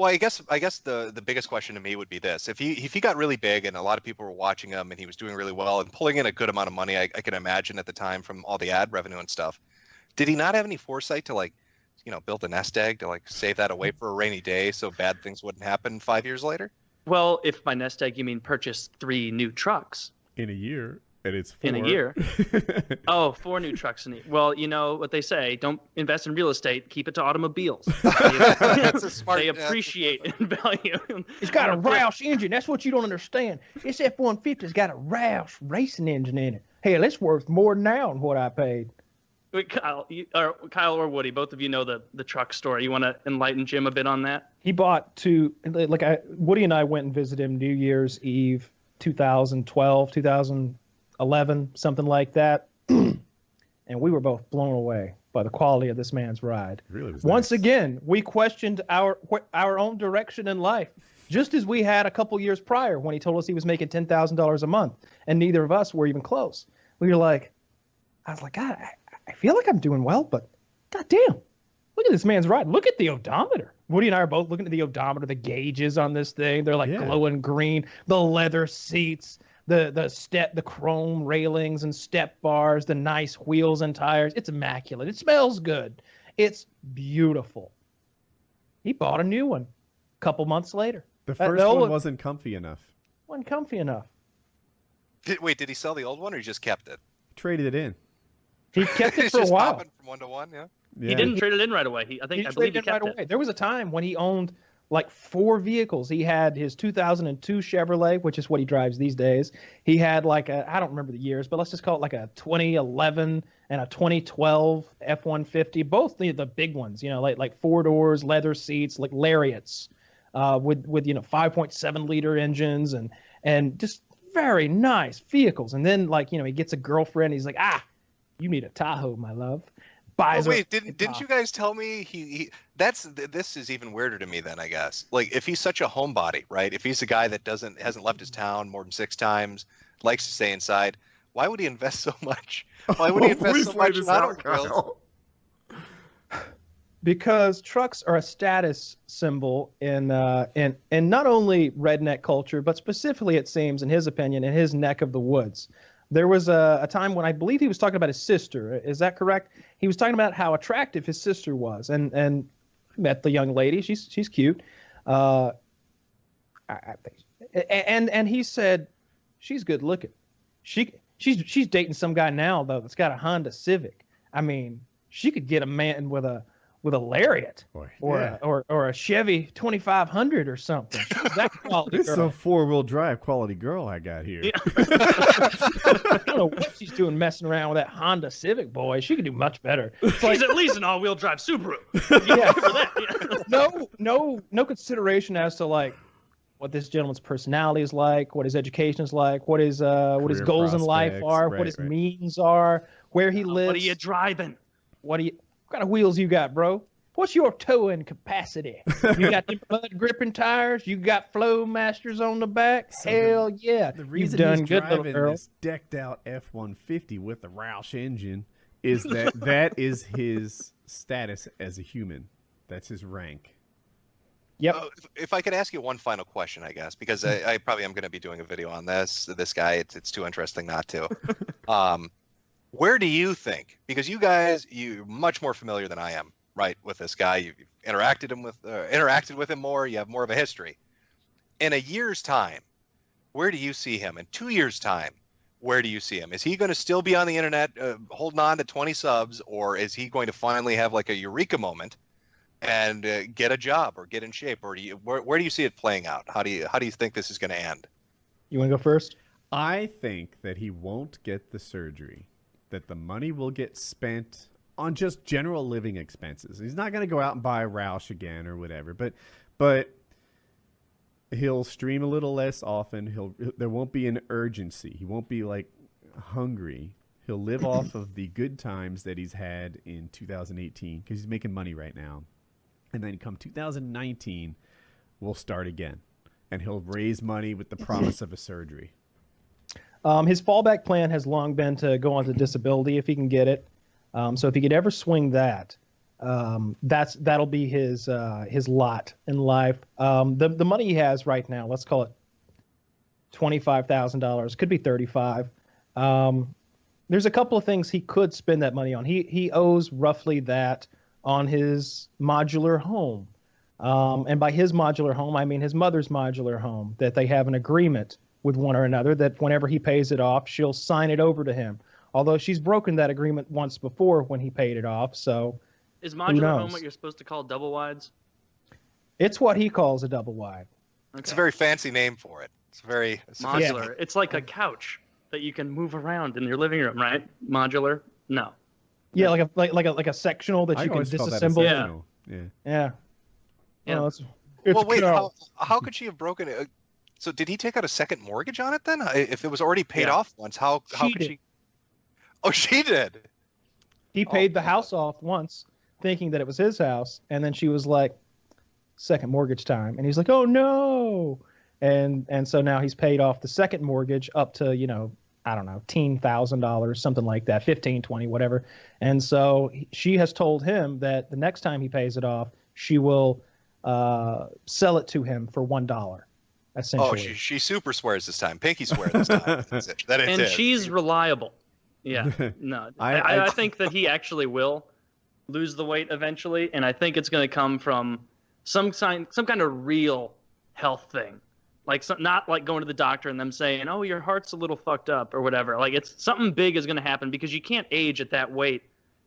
Well, I guess the biggest question to me would be this: if he got really big and a lot of people were watching him and he was doing really well and pulling in a good amount of money, I can imagine at the time from all the ad revenue and stuff. Did he not have any foresight to build a nest egg to save that away for a rainy day so bad things wouldn't happen 5 years later? Well, if by nest egg you mean purchase 3 new trucks in a year, and it's 4. in a year. Oh, 4 new trucks in a year. Well, you know what they say: don't invest in real estate; keep it to automobiles. That's a smart. They appreciate in value. It's got a Roush engine. That's what you don't understand. This F-150's got a Roush racing engine in it. Hell, it's worth more now than what I paid. Wait, Kyle or Woody, both of you know the truck story. You want to enlighten Jim a bit on that? He bought Woody and I went and visited him New Year's Eve, 2012, 2011, something like that. And we were both blown away by the quality of this man's ride. It really was Once nice. again, we questioned our own direction in life, just as we had a couple years prior when he told us he was making $10,000 a month, and neither of us were even close. We were like, I was like, God, I feel like I'm doing well, but goddamn, look at this man's ride. Look at the odometer. Woody and I are both looking at the odometer, the gauges on this thing. They're glowing green. The leather seats, the chrome railings and step bars, the nice wheels and tires. It's immaculate. It smells good. It's beautiful. He bought a new one a couple months later. The first one wasn't comfy enough. Wasn't comfy enough. Did he sell the old one or he just kept it? Traded it in. He kept it He's for a just while. hopping from one to one, yeah. He didn't trade it in right away. I believe he kept it. There was a time when he owned like 4 vehicles. He had his 2002 Chevrolet, which is what he drives these days. He had I don't remember the years, but let's just call it like a 2011 and a 2012 F-150, both the big ones, like 4 doors, leather seats, like Lariats, with 5.7 liter engines and just very nice vehicles. And then he gets a girlfriend. He's like, you need a Tahoe, my love. Oh, wait, didn't you guys tell me this is even weirder to me then, I guess. Like, if he's such a homebody, right? If he's a guy that hasn't left his town more than 6 times, likes to stay inside, why would he invest so much? Why would he invest so much in automobiles? Because trucks are a status symbol in not only redneck culture, but specifically, it seems, in his opinion, in his neck of the woods. There was a time when I believe he was talking about his sister. Is that correct? He was talking about how attractive his sister was, and I met the young lady. She's cute. I think, and he said she's good looking. She's dating some guy now though that's got a Honda Civic. I mean, she could get a man with a Lariat or a Chevy 2500 or something. That quality This is girl. a 4-wheel drive quality girl I got here. Yeah. I don't know what she's doing messing around with that Honda Civic, boy. She could do much better. He's at least an all-wheel drive Subaru. Yeah. For that. Yeah. No consideration as to what this gentleman's personality is like, what his education is like, what his goals in life prospects, are, right, what his right. means are, where he lives. What are you driving? What kind of wheels you got, bro? What's your towing capacity? You got them mud gripping tires? You got Flow Masters on the back? So Hell yeah. The reason You've done he's good, little driving girl. this decked out F-150 with the Roush engine is that is his status as a human. That's his rank. Yep. If I could ask you one final question, I guess, because I probably am going to be doing a video on this guy. It's too interesting not to. Where do you think? Because you guys, you're much more familiar than I am, right, with this guy. You've interacted with him more. You have more of a history. In a year's time, where do you see him? In 2 years' time, where do you see him? Is he going to still be on the internet, holding on to 20 subs, or is he going to finally have like a eureka moment and get a job or get in shape? Or where do you see it playing out? How do you think this is going to end? You want to go first? I think that he won't get the surgery, that the money will get spent on just general living expenses. He's not going to go out and buy a Roush again or whatever, but he'll stream a little less often. There won't be an urgency. He won't be like hungry. He'll live off of the good times that he's had in 2018 because he's making money right now. And then come 2019, we'll start again. And he'll raise money with the promise of a surgery. His fallback plan has long been to go on to disability if he can get it. So if he could ever swing that, That'll be his lot in life. The money he has right now, let's call it $25,000, could be 35. There's a couple of things he could spend that money on. He owes roughly that on his modular home. And by his modular home, I mean his mother's modular home, that they have an agreement with one or another that whenever he pays it off, she'll sign it over to him. Although she's broken that agreement once before when he paid it off. So is modular home what you're supposed to call double wides? It's what he calls a double wide. Okay. It's a very fancy name for it. It's very modular. Yeah. It's like a couch that you can move around in your living room, right? Modular? No. Yeah, like a sectional that you can disassemble. Yeah. Yeah. Well, wait. How could she have broken it? So did he take out a second mortgage on it then? If it was already paid off once, how could she? Oh, she did. He paid the house off once, thinking that it was his house, and then she was like, "Second mortgage time," and he's like, "Oh no!" And so now he's paid off the second mortgage up to, I don't know, $10,000, something like that, 15, 20, whatever. And so she has told him that the next time he pays it off, she will sell it to him for $1. Essentially. Oh, she super swears this time. Pinky swear this time. And she's reliable. Yeah. No, I think that he actually will lose the weight eventually, and I think it's going to come from some kind of real health thing. Like, not like going to the doctor and them saying, "Oh, your heart's a little fucked up" or whatever. Like, it's something big is going to happen, because you can't age at that weight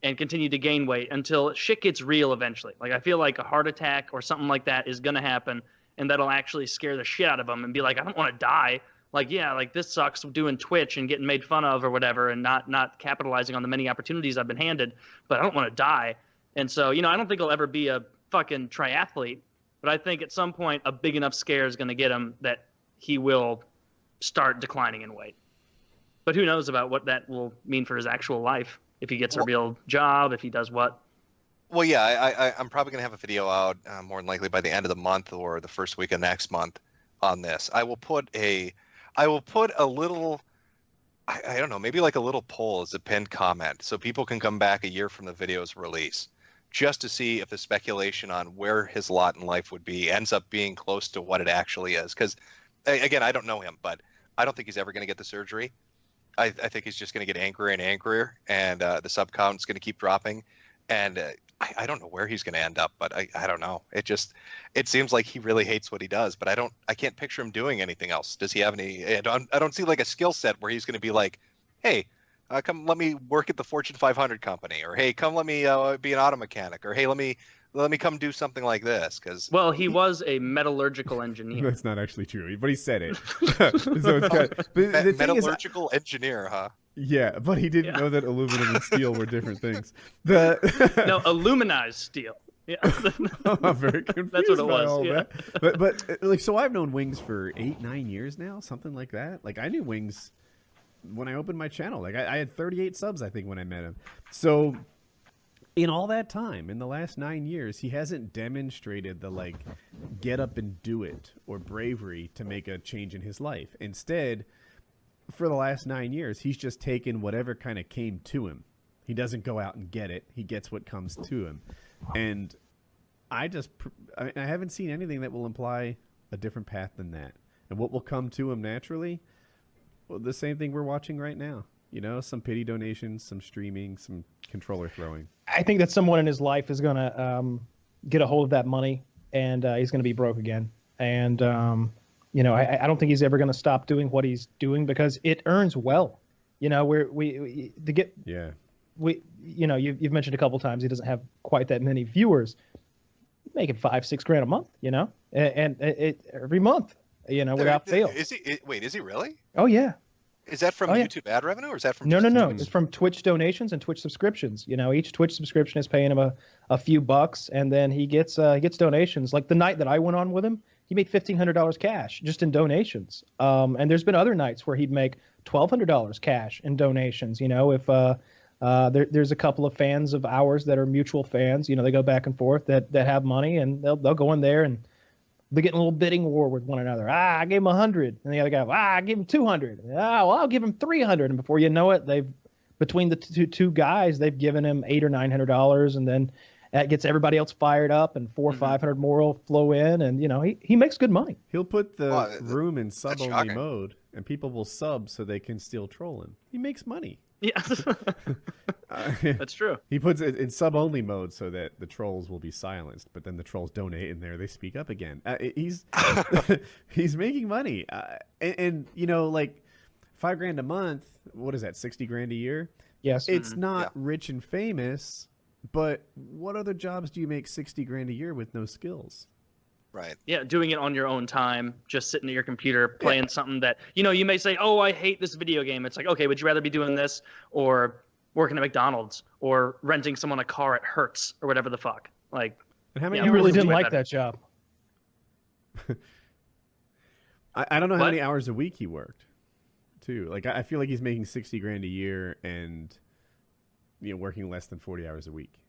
and continue to gain weight until shit gets real eventually. Like, I feel like a heart attack or something like that is going to happen, and that'll actually scare the shit out of him and be like, "I don't want to die." Like, yeah, like this sucks doing Twitch and getting made fun of or whatever, and not capitalizing on the many opportunities I've been handed, but I don't want to die. And so, I don't think he'll ever be a fucking triathlete, but I think at some point a big enough scare is going to get him that he will start declining in weight. But who knows about what that will mean for his actual life, if he gets a real job, if he does what. Well, yeah, I'm probably going to have a video out more than likely by the end of the month or the first week of next month on this. I will put a little, I don't know, maybe like a little poll as a pinned comment, so people can come back a year from the video's release, just to see if the speculation on where his lot in life would be ends up being close to what it actually is. Because, again, I don't know him, but I don't think he's ever going to get the surgery. I think he's just going to get angrier and angrier, and the sub count's going to keep dropping. And I don't know where he's going to end up, but I don't know. It seems like he really hates what he does, but I can't picture him doing anything else. Does he have any? I don't see like a skill set where he's going to be like, "Hey, come let me work at the Fortune 500 company," or "Hey, come let me be an auto mechanic," or "Hey, let me come do something like this." Because he was a metallurgical engineer. That's not actually true, but he said it. So it's metallurgical engineer, huh? Yeah, but he didn't know that aluminum and steel were different things. No, aluminized steel. Yeah, I'm very confused. That's what it was. Yeah. But like, so I've known Wings for 8-9 years now, something like that. Like, I knew Wings when I opened my channel. Like, I had 38 subs, I think, when I met him. So in all that time, in the last 9 years, he hasn't demonstrated the like get up and do it or bravery to make a change in his life. Instead, for the last 9 years, he's just taken whatever kind of came to him. He doesn't go out and get it. He gets what comes to him. And I haven't seen anything that will imply a different path than that. And what will come to him naturally? Well, the same thing we're watching right now. Some pity donations, some streaming, some controller throwing. I think that someone in his life is going to get a hold of that money, and he's going to be broke again. And, I don't think he's ever going to stop doing what he's doing, because it earns well. You've mentioned a couple times he doesn't have quite that many viewers. He's making $5-6 grand a month, and every month, without fail. Is he really? Oh yeah. Is that from YouTube ad revenue, or is that from? No. It's from Twitch donations and Twitch subscriptions. Each Twitch subscription is paying him a few bucks, and then he gets donations. Like the night that I went on with him, he made $1,500 cash just in donations. And there's been other nights where he'd make $1,200 cash in donations. If there's a couple of fans of ours that are mutual fans, they go back and forth that have money, and they'll go in there and they're getting a little bidding war with one another. I gave him 100, and the other guy, I gave him 200. I'll give him 300. And before you know it, between the two guys, they've given him $800 or $900, and then That gets everybody else fired up, and 400 or 500 more will flow in, and he makes good money. He'll put the room in sub-only mode, and people will sub so they can still troll him. He makes money. Yeah, that's true. He puts it in sub-only mode so that the trolls will be silenced, but then the trolls donate and there they speak up again. He's he's making money, and like $5,000 a month. What is that? 60 grand a year? Yes. It's not rich and famous, but what other jobs do you make 60 grand a year with no skills? Right. Yeah, doing it on your own time, just sitting at your computer playing something that, you may say, oh, I hate this video game. It's like, okay, would you rather be doing this or working at McDonald's or renting someone a car at Hertz or whatever the fuck? Like, and how many you really didn't like that job. I don't know how many hours a week he worked, too. Like, I feel like he's making 60 grand a year and, working less than 40 hours a week.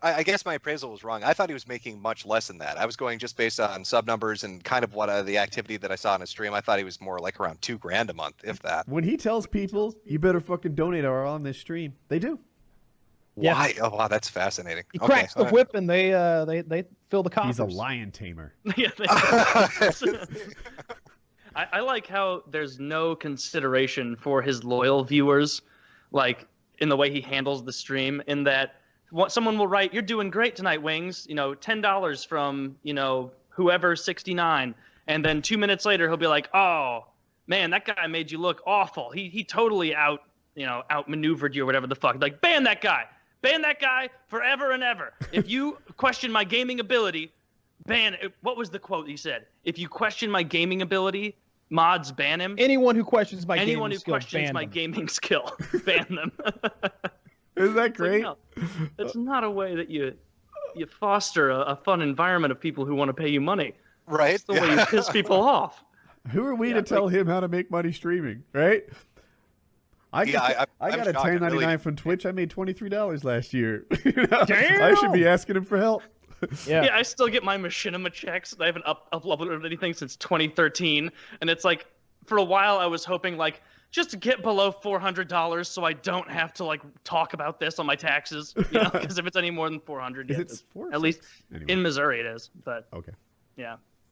I guess my appraisal was wrong. I thought he was making much less than that. I was going just based on sub numbers and kind of what the activity that I saw on his stream. I thought he was more like around $2,000 a month, if that. When he tells people, you better fucking donate or on this stream, they do. Why? Yeah. Oh, wow, that's fascinating. He cracks the whip and they fill the coffers. He's a lion tamer. Yeah. I like how there's no consideration for his loyal viewers, like in the way he handles the stream, in that someone will write, "You're doing great tonight, Wings. $10 from whoever 69," and then 2 minutes later he'll be like, "Oh man, that guy made you look awful. He totally outmaneuvered you or whatever the fuck. Like, ban that guy forever and ever. If you question my gaming ability, ban." What was the quote he said? If you question my gaming ability, mods ban him. Anyone who questions my gaming skill, ban them. Isn't that great? Like, no, it's not a way that you foster a fun environment of people who want to pay you money. Right. It's the way you piss people off. Who are we to tell him how to make money streaming, right? I got a $10.99 from Twitch. I made $23 last year. Damn! I should be asking him for help. Yeah, I still get my machinima checks. I haven't uploaded anything since 2013, and it's like, for a while I was hoping just to get below $400 so I don't have to talk about this on my taxes, because if it's any more than 400, it's at least anyway. in Missouri it is. But okay, yeah.